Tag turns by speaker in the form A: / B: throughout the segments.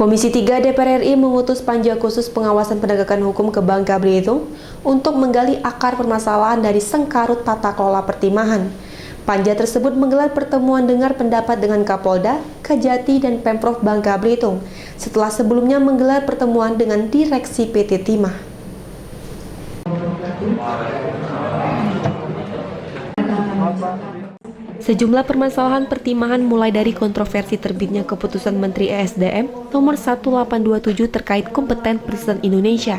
A: Komisi 3 DPR RI mengutus Panja Khusus Pengawasan Penegakan Hukum ke Bangka Belitung untuk menggali akar permasalahan dari sengkarut tata kelola pertimahan. Panja tersebut menggelar pertemuan dengar pendapat dengan Kapolda, Kejati, dan Pemprov Bangka Belitung setelah sebelumnya menggelar pertemuan dengan Direksi PT Timah. Sejumlah permasalahan pertimahan mulai dari kontroversi terbitnya keputusan Menteri ESDM nomor 1827 terkait kompeten Prison Indonesia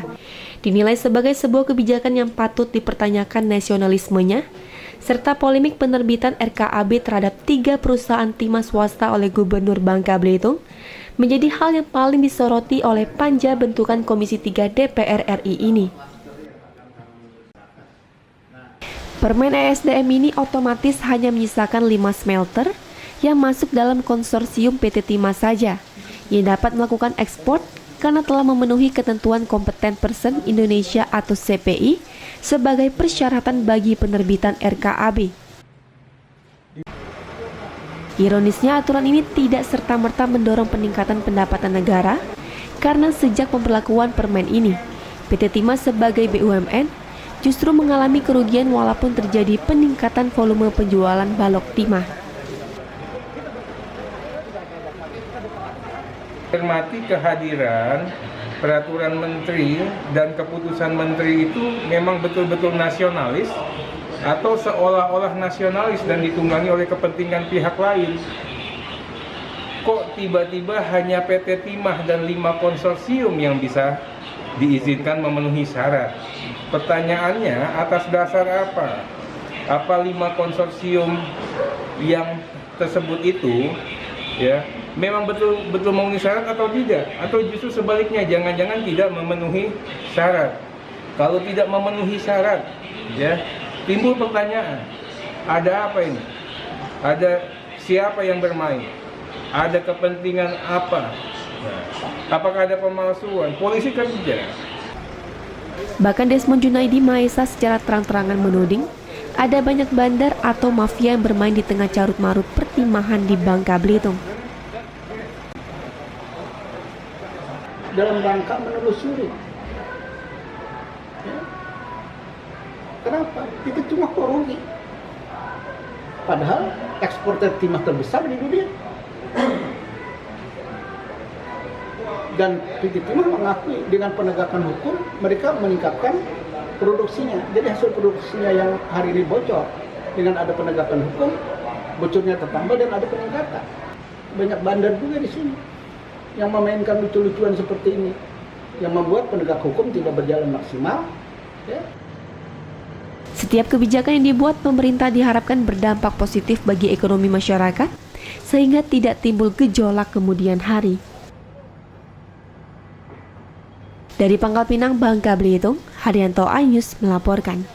A: dinilai sebagai sebuah kebijakan yang patut dipertanyakan nasionalismenya, serta polemik penerbitan RKAB terhadap 3 perusahaan timah swasta oleh Gubernur Bangka Belitung menjadi hal yang paling disoroti oleh panja bentukan Komisi 3 DPR RI ini. Permen ESDM ini otomatis hanya menyisakan 5 smelter yang masuk dalam konsorsium PT Timah saja, yang dapat melakukan ekspor karena telah memenuhi ketentuan kompeten person Indonesia atau CPI sebagai persyaratan bagi penerbitan RKAB. Ironisnya, aturan ini tidak serta-merta mendorong peningkatan pendapatan negara karena sejak pemberlakuan permen ini, PT Timah sebagai BUMN justru mengalami kerugian walaupun terjadi peningkatan volume penjualan balok timah.
B: Cermati kehadiran peraturan menteri dan keputusan menteri itu memang betul-betul nasionalis atau seolah-olah nasionalis dan ditunggangi oleh kepentingan pihak lain. Kok tiba-tiba hanya PT Timah dan 5 konsorsium yang bisa diizinkan memenuhi syarat? Pertanyaannya, atas dasar apa? Apa 5 konsorsium yang tersebut itu ya memang betul-betul memenuhi syarat atau tidak? Atau justru sebaliknya, jangan-jangan tidak memenuhi syarat? Kalau tidak memenuhi syarat, ya timbul pertanyaan, ada apa ini? Ada siapa yang bermain? Ada kepentingan apa? Nah, apakah ada pemalsuan? Polisi kan tidak.
A: Bahkan Desmond Junaidi Maesa secara terang-terangan menuding ada banyak bandar atau mafia yang bermain di tengah carut-marut pertimahan di Bangka Belitung.
C: Dalam rangka menelusuri. Ya. Kenapa? Itu cuma korupsi. Padahal eksportir timah terbesar di dunia. Dan PT Timah mengakui dengan penegakan hukum mereka meningkatkan produksinya. Jadi hasil produksinya yang hari ini bocor, dengan ada penegakan hukum bocornya tertambah dan ada peningkatan. Banyak bandar juga di sini yang memainkan lucu-lucuan seperti ini, yang membuat penegak hukum tidak berjalan maksimal. Ya.
A: Setiap kebijakan yang dibuat pemerintah diharapkan berdampak positif bagi ekonomi masyarakat, sehingga tidak timbul gejolak kemudian hari. Dari Pangkal Pinang, Bangka Belitung, Haryanto Ayus melaporkan.